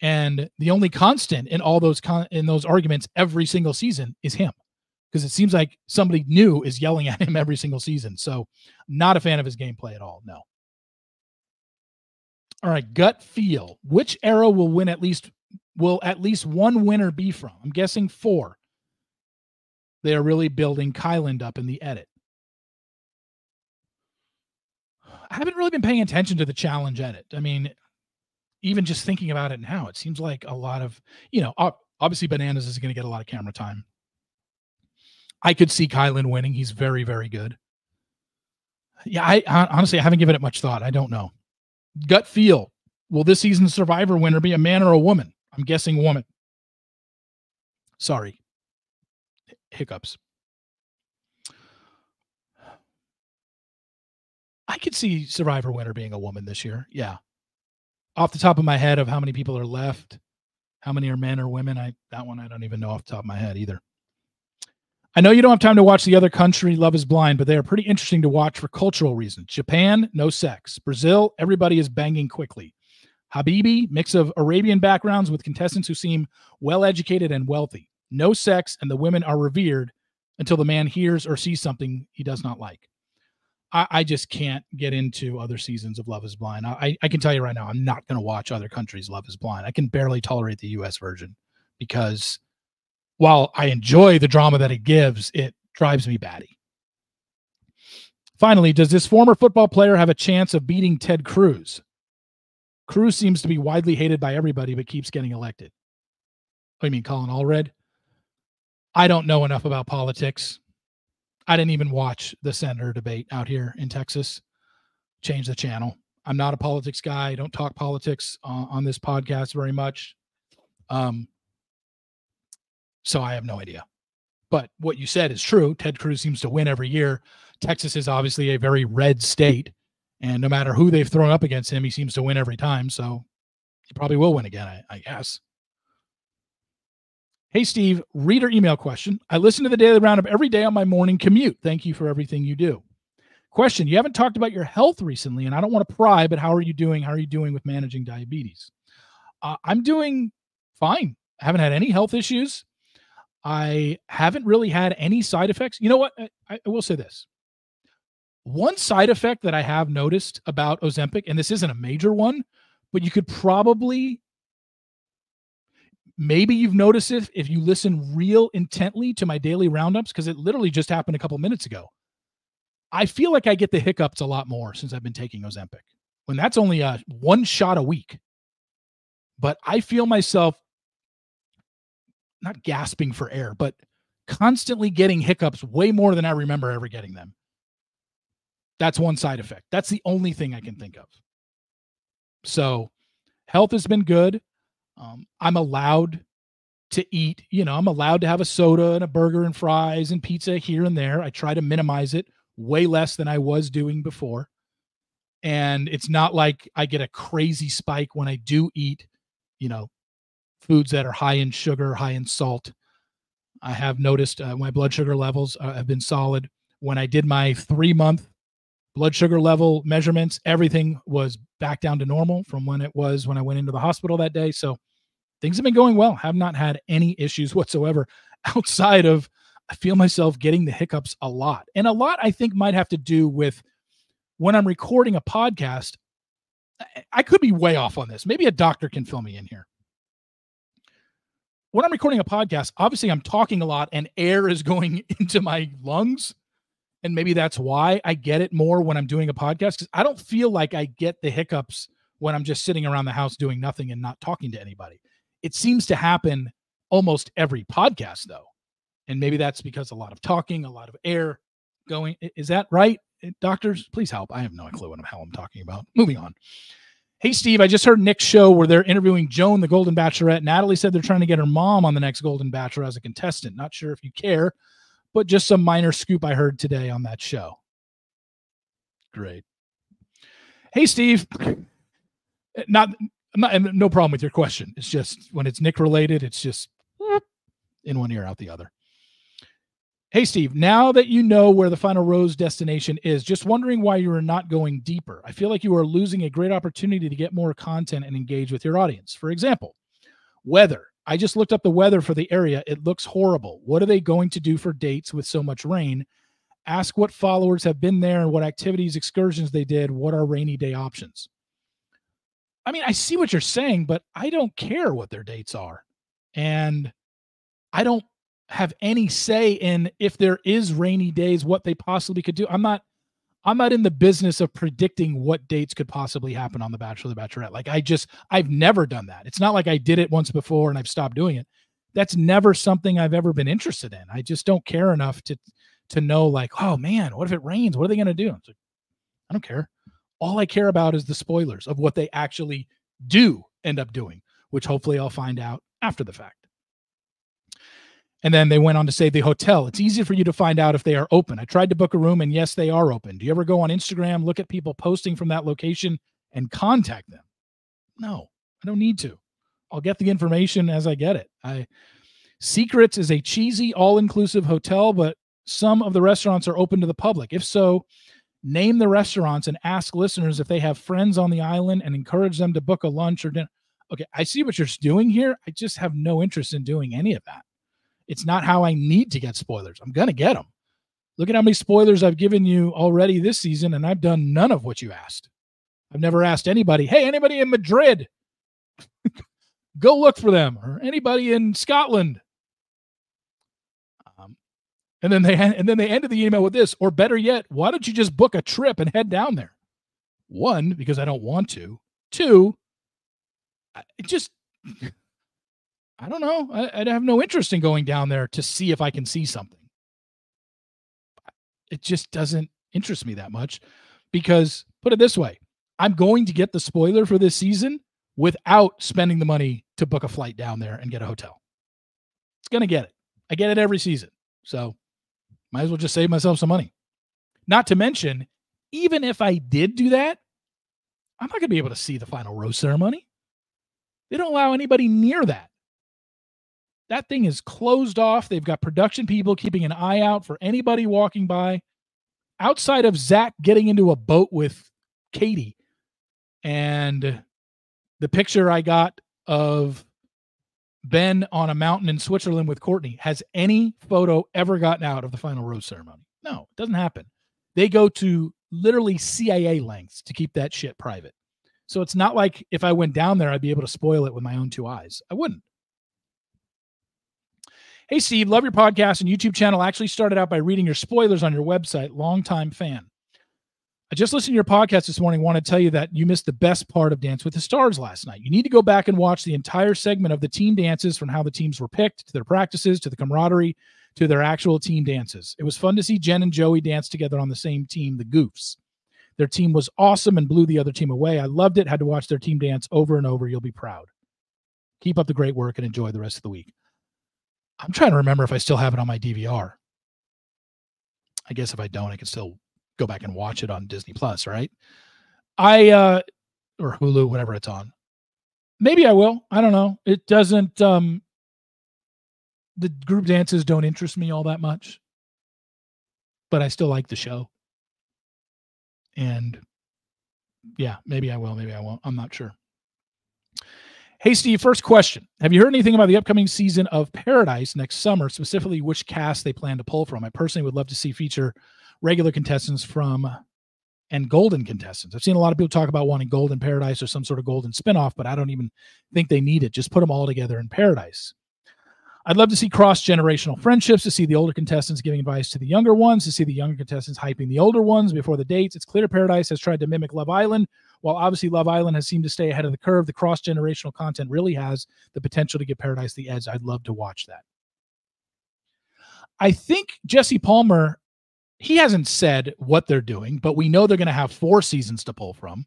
And the only constant in all those in those arguments every single season is him, because it seems like somebody new is yelling at him every single season. So not a fan of his gameplay at all. No. All right. Gut feel. Which era will at least one winner be from? I'm guessing 4. They are really building Kyland up in the edit. I haven't really been paying attention to the challenge edit. I mean, even just thinking about it now, it seems like a lot of, Obviously, Bananas is going to get a lot of camera time. I could see Kylan winning. He's very, very good. Yeah, I honestly, I haven't given it much thought. I don't know. Gut feel. Will this season's Survivor winner be a man or a woman? I'm guessing woman. Sorry. Hiccups. I could see Survivor winner being a woman this year. Yeah. Off the top of my head of how many people are left, how many are men or women, that one I don't even know off the top of my head either. I know you don't have time to watch the other country, Love is Blind, but they are pretty interesting to watch for cultural reasons. Japan, no sex. Brazil, everybody is banging quickly. Habibi, mix of Arabian backgrounds with contestants who seem well-educated and wealthy. No sex, and the women are revered until the man hears or sees something he does not like. I just can't get into other seasons of Love is Blind. I can tell you right now, I'm not going to watch other countries' Love is Blind. I can barely tolerate the U.S. version because while I enjoy the drama that it gives, it drives me batty. Finally, does this former football player have a chance of beating Ted Cruz? Cruz seems to be widely hated by everybody, but keeps getting elected. Oh, you mean Colin Allred? I don't know enough about politics. I didn't even watch the senator debate out here in Texas. Change the channel. I'm not a politics guy. I don't talk politics on this podcast very much. So I have no idea. But what you said is true. Ted Cruz seems to win every year. Texas is obviously a very red state. And no matter who they've thrown up against him, he seems to win every time. So he probably will win again, I guess. Hey, Steve, reader email question. I listen to the Daily Roundup every day on my morning commute. Thank you for everything you do. Question, you haven't talked about your health recently, and I don't want to pry, but how are you doing? How are you doing with managing diabetes? I'm doing fine. I haven't had any health issues. I haven't really had any side effects. You know what? I will say this. One side effect that I have noticed about Ozempic, and this isn't a major one, but you could probably... Maybe you've noticed it if you listen real intently to my daily roundups, because it literally just happened a couple minutes ago. I feel like I get the hiccups a lot more since I've been taking Ozempic, when that's only one shot a week. But I feel myself not gasping for air, but constantly getting hiccups way more than I remember ever getting them. That's one side effect. That's the only thing I can think of. So health has been good. I'm allowed to eat, I'm allowed to have a soda and a burger and fries and pizza here and there. I try to minimize it way less than I was doing before. And it's not like I get a crazy spike when I do eat, foods that are high in sugar, high in salt. I have noticed my blood sugar levels have been solid. When I did my 3-month blood sugar level measurements, everything was back down to normal from when it was when I went into the hospital that day. So things have been going well. Have not had any issues whatsoever outside of I feel myself getting the hiccups a lot. And a lot I think might have to do with when I'm recording a podcast. I could be way off on this. Maybe a doctor can fill me in here. When I'm recording a podcast, obviously I'm talking a lot and air is going into my lungs. And maybe that's why I get it more when I'm doing a podcast, because I don't feel like I get the hiccups when I'm just sitting around the house doing nothing and not talking to anybody. It seems to happen almost every podcast, though. And maybe that's because a lot of talking, a lot of air going. Is that right? Doctors, please help. I have no clue what the hell I'm talking about. Moving on. Hey, Steve, I just heard Nick's show where they're interviewing Joan, the Golden Bachelorette. Natalie said they're trying to get her mom on the next Golden Bachelor as a contestant. Not sure if you care, but just some minor scoop I heard today on that show. Great. Hey, Steve. No problem with your question. It's just when it's Nick related, it's just in one ear, out the other. Hey, Steve, now that you know where the final rose destination is, just wondering why you are not going deeper. I feel like you are losing a great opportunity to get more content and engage with your audience. For example, weather. I just looked up the weather for the area. It looks horrible. What are they going to do for dates with so much rain? Ask what followers have been there and what activities, excursions they did. What are rainy day options? I mean, I see what you're saying, but I don't care what their dates are. And I don't have any say in if there is rainy days, what they possibly could do. I'm not in the business of predicting what dates could possibly happen on The Bachelor or The Bachelorette. Like I've never done that. It's not like I did it once before and I've stopped doing it. That's never something I've ever been interested in. I just don't care enough to know, like, oh man, what if it rains? What are they going to do? It's like, I don't care. All I care about is the spoilers of what they actually do end up doing, which hopefully I'll find out after the fact. And then they went on to say the hotel. It's easy for you to find out if they are open. I tried to book a room, and yes, they are open. Do you ever go on Instagram, look at people posting from that location, and contact them? No, I don't need to. I'll get the information as I get it. Secrets is a cheesy, all-inclusive hotel, but some of the restaurants are open to the public. If so, name the restaurants and ask listeners if they have friends on the island and encourage them to book a lunch or dinner. Okay, I see what you're doing here. I just have no interest in doing any of that. It's not how I need to get spoilers. I'm going to get them. Look at how many spoilers I've given you already this season, and I've done none of what you asked. I've never asked anybody, hey, anybody in Madrid, go look for them, or anybody in Scotland. And then they ended the email with this, or better yet, why don't you just book a trip and head down there? 1, because I don't want to. 2, I don't know. I'd have no interest in going down there to see if I can see something. It just doesn't interest me that much because, put it this way, I'm going to get the spoiler for this season without spending the money to book a flight down there and get a hotel. It's going to get it. I get it every season. So might as well just save myself some money. Not to mention, even if I did do that, I'm not going to be able to see the final rose ceremony. They don't allow anybody near that. That thing is closed off. They've got production people keeping an eye out for anybody walking by. Outside of Zach getting into a boat with Katie and the picture I got of Ben on a mountain in Switzerland with Courtney, has any photo ever gotten out of the final rose ceremony? No, it doesn't happen. They go to literally CIA lengths to keep that shit private. So it's not like if I went down there, I'd be able to spoil it with my own 2 eyes. I wouldn't. Hey, Steve, love your podcast and YouTube channel. Actually started out by reading your spoilers on your website. Longtime fan. I just listened to your podcast this morning. Want to tell you that you missed the best part of Dance with the Stars last night. You need to go back and watch the entire segment of the team dances, from how the teams were picked, to their practices, to the camaraderie, to their actual team dances. It was fun to see Jen and Joey dance together on the same team, the Goofs. Their team was awesome and blew the other team away. I loved it. Had to watch their team dance over and over. You'll be proud. Keep up the great work and enjoy the rest of the week. I'm trying to remember if I still have it on my DVR. I guess if I don't, I can still go back and watch it on Disney Plus, right? Or Hulu, whatever it's on. Maybe I will. I don't know. It doesn't, the group dances don't interest me all that much, but I still like the show. And yeah, maybe I will, maybe I won't. I'm not sure. Hey, Steve, first question. Have you heard anything about the upcoming season of Paradise next summer, specifically which cast they plan to pull from? I personally would love to see feature regular contestants from and golden contestants. I've seen a lot of people talk about wanting Golden Paradise or some sort of golden spinoff, but I don't even think they need it. Just put them all together in Paradise. I'd love to see cross-generational friendships, to see the older contestants giving advice to the younger ones, to see the younger contestants hyping the older ones before the dates. It's clear Paradise has tried to mimic Love Island. While obviously Love Island has seemed to stay ahead of the curve, the cross-generational content really has the potential to give Paradise the edge. I'd love to watch that. I think Jesse Palmer, he hasn't said what they're doing, but we know they're going to have 4 seasons to pull from.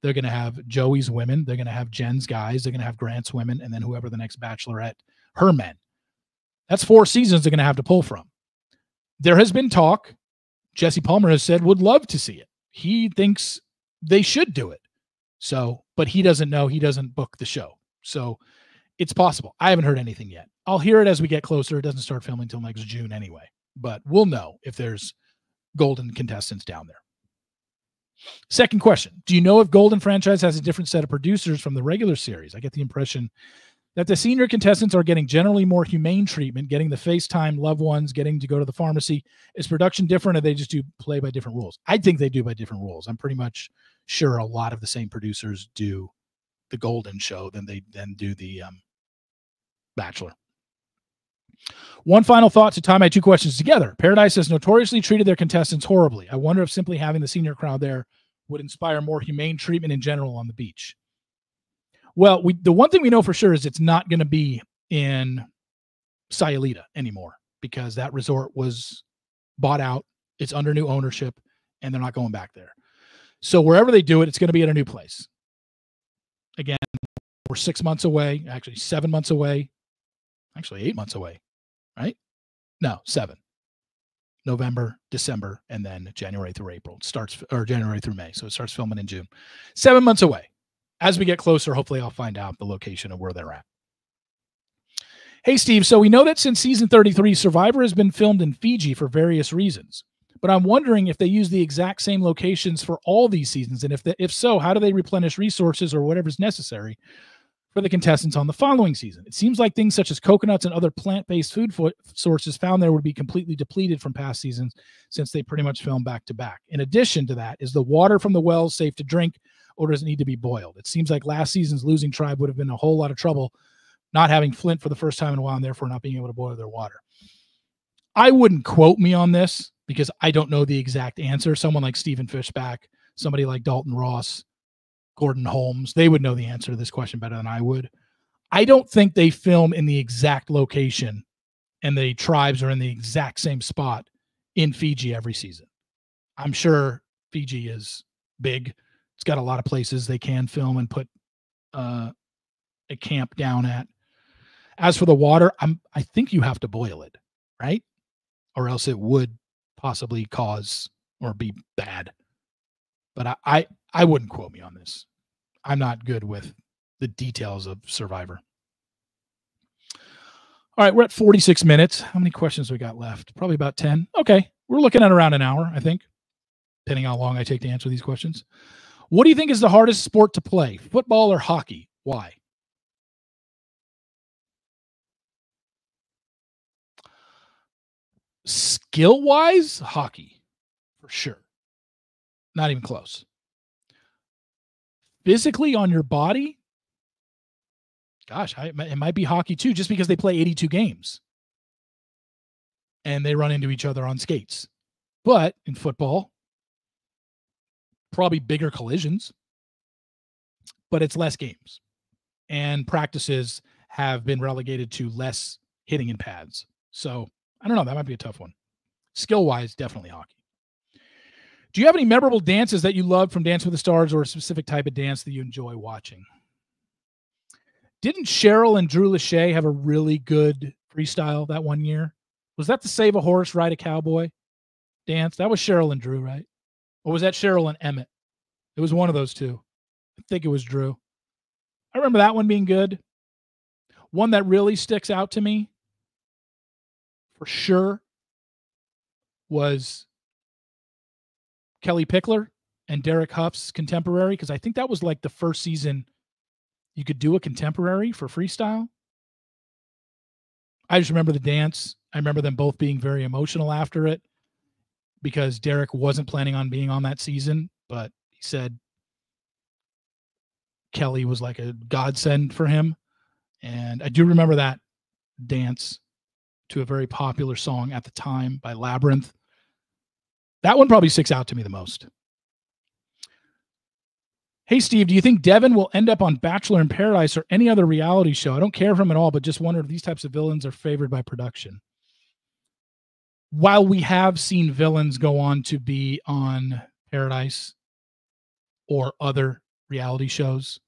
They're going to have Joey's women. They're going to have Jen's guys. They're going to have Grant's women, and then whoever the next Bachelorette, her men. That's 4 seasons they're going to have to pull from. There has been talk. Jesse Palmer has said would love to see it. He thinks they should do it. So, but he doesn't know. He doesn't book the show. So it's possible. I haven't heard anything yet. I'll hear it as we get closer. It doesn't start filming until next June anyway. But we'll know if there's golden contestants down there. Second question. Do you know if Golden franchise has a different set of producers from the regular series? I get the impression that the senior contestants are getting generally more humane treatment, getting the FaceTime loved ones, getting to go to the pharmacy. Is production different, or they just do play by different rules? I think they do by different rules. I'm pretty much sure a lot of the same producers do the Golden show than they then do the Bachelor. One final thought to tie my 2 questions together. Paradise has notoriously treated their contestants horribly. I wonder if simply having the senior crowd there would inspire more humane treatment in general on the beach. Well, the one thing we know for sure is it's not going to be in Sayulita anymore because that resort was bought out. It's under new ownership, and they're not going back there. So wherever they do it, it's going to be at a new place. Again, we're 6 months away, actually 7 months away, actually 8 months away, right? No, 7. November, December, and then January through April. It starts, or January through May. So it starts filming in June. 7 months away. As we get closer, hopefully I'll find out the location of where they're at. Hey, Steve. So we know that since season 33, Survivor has been filmed in Fiji for various reasons. But I'm wondering if they use the exact same locations for all these seasons. And if so, how do they replenish resources or whatever's necessary for the contestants on the following season? It seems like things such as coconuts and other plant-based food sources found there would be completely depleted from past seasons since they pretty much filmed back to back. In addition to that, is the water from the wells safe to drink or does it need to be boiled? It seems like last season's losing tribe would have been a whole lot of trouble not having Flint for the first time in a while and therefore not being able to boil their water. I wouldn't quote me on this because I don't know the exact answer. Someone like Stephen Fishback, somebody like Dalton Ross, Gordon Holmes, they would know the answer to this question better than I would. I don't think they film in the exact location and the tribes are in the exact same spot in Fiji every season. I'm sure Fiji is big. It's got a lot of places they can film and put a camp down at. As for the water, I think you have to boil it, right? Or else it would possibly cause or be bad. But I wouldn't quote me on this. I'm not good with the details of Survivor. All right, we're at 46 minutes. How many questions we got left? Probably about 10. Okay, we're looking at around an hour, I think, depending on how long I take to answer these questions. What do you think is the hardest sport to play, football or hockey? Why? Skill-wise, hockey, for sure. Not even close. Physically on your body, gosh, it might be hockey too, just because they play 82 games. And they run into each other on skates. But in football, probably bigger collisions, but it's less games. And practices have been relegated to less hitting in pads. So I don't know. That might be a tough one. Skill-wise, definitely hockey. Do you have any memorable dances that you loved from Dance with the Stars or a specific type of dance that you enjoy watching? Didn't Cheryl and Drew Lachey have a really good freestyle that one year? Was that the Save a Horse, Ride a Cowboy dance? That was Cheryl and Drew, right? Or was that Cheryl and Emmett? It was one of those two. I think it was Drew. I remember that one being good. One that really sticks out to me for sure was Kelly Pickler and Derek Huff's contemporary, because I think that was like the first season you could do a contemporary for freestyle. I just remember the dance. I remember them both being very emotional after it because Derek wasn't planning on being on that season, but he said Kelly was like a godsend for him. And I do remember that dance to a very popular song at the time by Labyrinth. That one probably sticks out to me the most. Hey, Steve, do you think Devin will end up on Bachelor in Paradise or any other reality show? I don't care for him at all, but just wonder if these types of villains are favored by production. While we have seen villains go on to be on Paradise or other reality shows,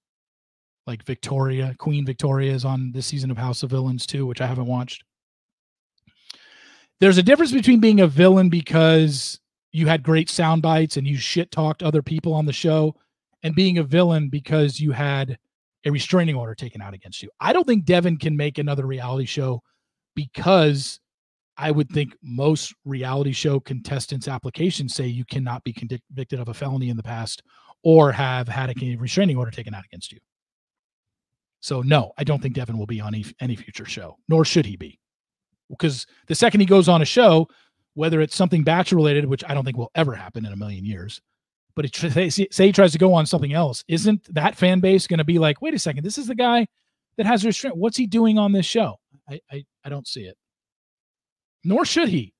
like Victoria, Queen Victoria is on this season of House of Villains too, which I haven't watched. There's a difference between being a villain because you had great sound bites and you shit-talked other people on the show and being a villain because you had a restraining order taken out against you. I don't think Devin can make another reality show because I would think most reality show contestants' applications say you cannot be convicted of a felony in the past or have had a restraining order taken out against you. So no, I don't think Devin will be on any future show, nor should he be. Because the second he goes on a show, whether it's something Bachelor related, which I don't think will ever happen in a million years, but say he tries to go on something else, isn't that fan base going to be like, wait a second, this is the guy that has restraint. What's he doing on this show? I don't see it. Nor should he.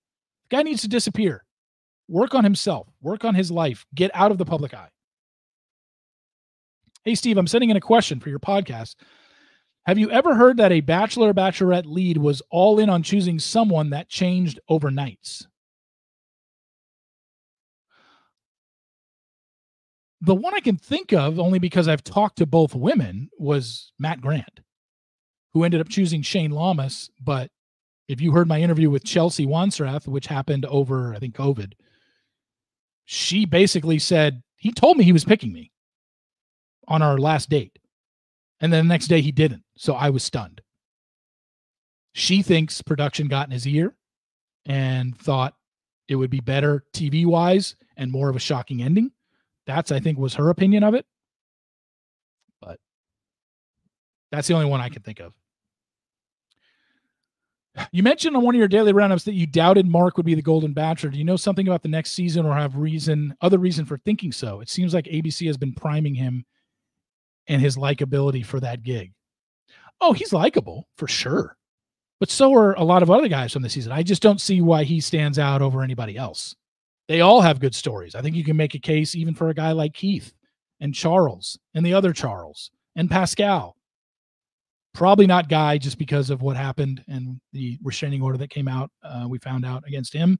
The guy needs to disappear. Work on himself. Work on his life. Get out of the public eye. Hey, Steve, I'm sending in a question for your podcast. Have you ever heard that a bachelor or bachelorette lead was all in on choosing someone that changed overnights? The one I can think of, only because I've talked to both women, was Matt Grant, who ended up choosing Shane Lamas. But if you heard my interview with Chelsea Wansrath, which happened over, I think, COVID, she basically said, he told me he was picking me on our last date. And then the next day he didn't. So I was stunned. She thinks production got in his ear and thought it would be better TV-wise and more of a shocking ending. That's, I think, was her opinion of it. But that's the only one I can think of. You mentioned on one of your daily roundups that you doubted Mark would be the Golden Bachelor. Do you know something about the next season or have other reason for thinking so? It seems like ABC has been priming him and his likability for that gig. Oh, he's likable for sure. But so are a lot of other guys from the season. I just don't see why he stands out over anybody else. They all have good stories. I think you can make a case even for a guy like Keith and Charles and the other Charles and Pascal. Probably not Guy, just because of what happened and the restraining order that came out, we found out, against him.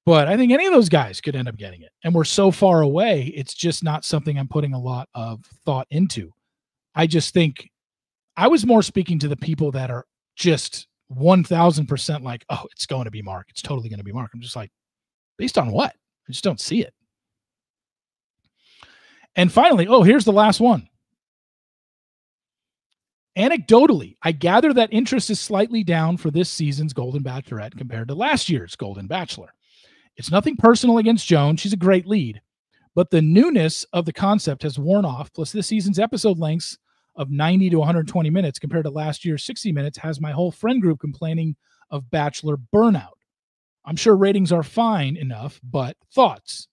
But I think any of those guys could end up getting it. And we're so far away, it's just not something I'm putting a lot of thought into. I just think I was more speaking to the people that are just 1,000% like, oh, it's going to be Mark. It's totally going to be Mark. I'm just like, based on what? I just don't see it. And finally, here's the last one. Anecdotally, I gather that interest is slightly down for this season's Golden Bachelorette compared to last year's Golden Bachelor. It's nothing personal against Joan. She's a great lead. But the newness of the concept has worn off, plus this season's episode lengths of 90 to 120 minutes compared to last year's 60 minutes has my whole friend group complaining of Bachelor burnout. I'm sure ratings are fine enough, but thoughts?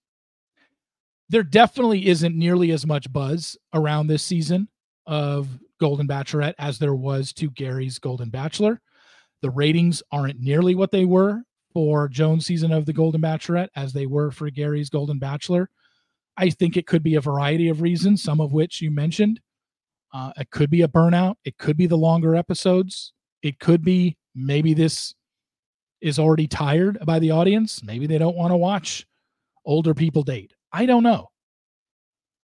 There definitely isn't nearly as much buzz around this season of Golden Bachelorette as there was to Gary's Golden Bachelor. The ratings aren't nearly what they were for Joan's season of the Golden Bachelorette as they were for Gary's Golden Bachelor. I think it could be a variety of reasons, some of which you mentioned. It could be a burnout. It could be the longer episodes. It could be maybe this is already tired by the audience. Maybe they don't want to watch older people date. I don't know.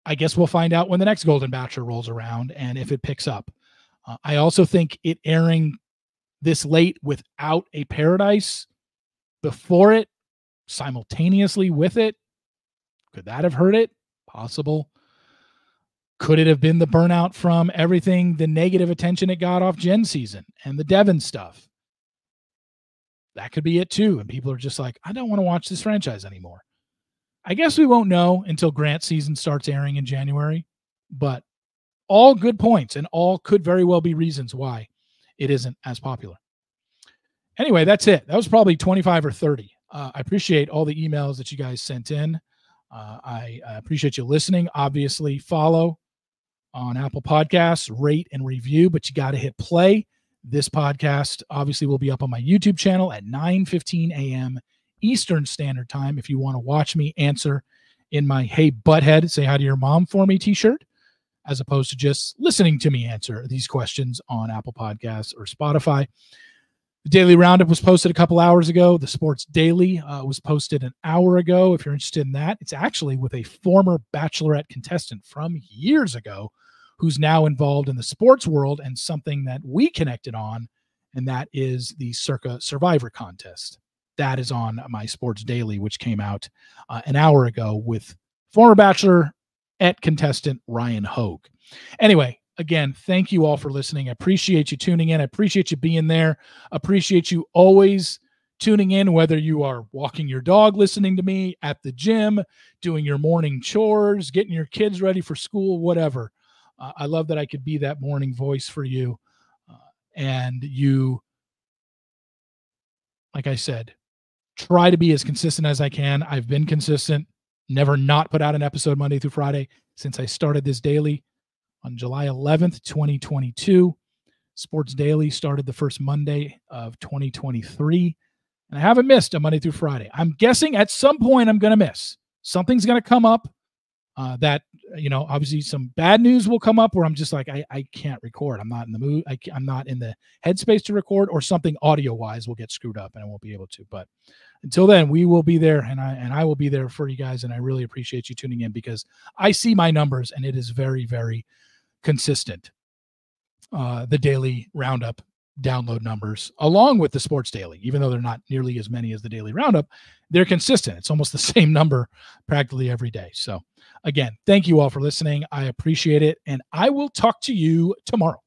I guess we'll find out when the next Golden Bachelor rolls around and if it picks up. I also think it airing this late without a Paradise before it, simultaneously with it, could that have hurt it? Possible. Could it have been the burnout from everything, the negative attention it got off Jen's season and the Devin stuff? That could be it too. And people are just like, I don't want to watch this franchise anymore. I guess we won't know until Grant's season starts airing in January, but all good points and all could very well be reasons why it isn't as popular. Anyway, that's it. That was probably 25 or 30. I appreciate all the emails that you guys sent in. I appreciate you listening. Obviously, follow on Apple Podcasts, rate and review, but you got to hit play. This podcast obviously will be up on my YouTube channel at 9:15 a.m. Eastern Standard Time. If you want to watch me answer in my Hey Butthead, Say Hi to Your Mom for Me t-shirt, as opposed to just listening to me answer these questions on Apple Podcasts or Spotify. The Daily Roundup was posted a couple hours ago. The Sports Daily was posted an hour ago. If you're interested in that, it's actually with a former Bachelorette contestant from years ago who's now involved in the sports world and something that we connected on, and that is the Circa Survivor contest. That is on my Sports Daily, which came out an hour ago with former Bachelorette contestant Ryan Hogue. Anyway, again, thank you all for listening. I appreciate you tuning in. I appreciate you being there. Appreciate you always tuning in, whether you are walking your dog, listening to me, at the gym, doing your morning chores, getting your kids ready for school, whatever. I love that I could be that morning voice for you. And you, like I said, try to be as consistent as I can. I've been consistent, never not put out an episode Monday through Friday since I started this daily on July 11th, 2022. Sports Daily started the first Monday of 2023. And I haven't missed a Monday through Friday. I'm guessing at some point I'm going to miss. Something's going to come up. that, obviously some bad news will come up where I'm just like, I can't record. I'm not in the mood. I'm not in the headspace to record, or something audio wise will get screwed up and I won't be able to. But until then, we will be there, and I will be there for you guys. And I really appreciate you tuning in, because I see my numbers and it is very, very consistent. The daily roundup download numbers, along with the sports daily, even though they're not nearly as many as the daily roundup, they're consistent. It's almost the same number practically every day. So again, thank you all for listening. I appreciate it. And I will talk to you tomorrow.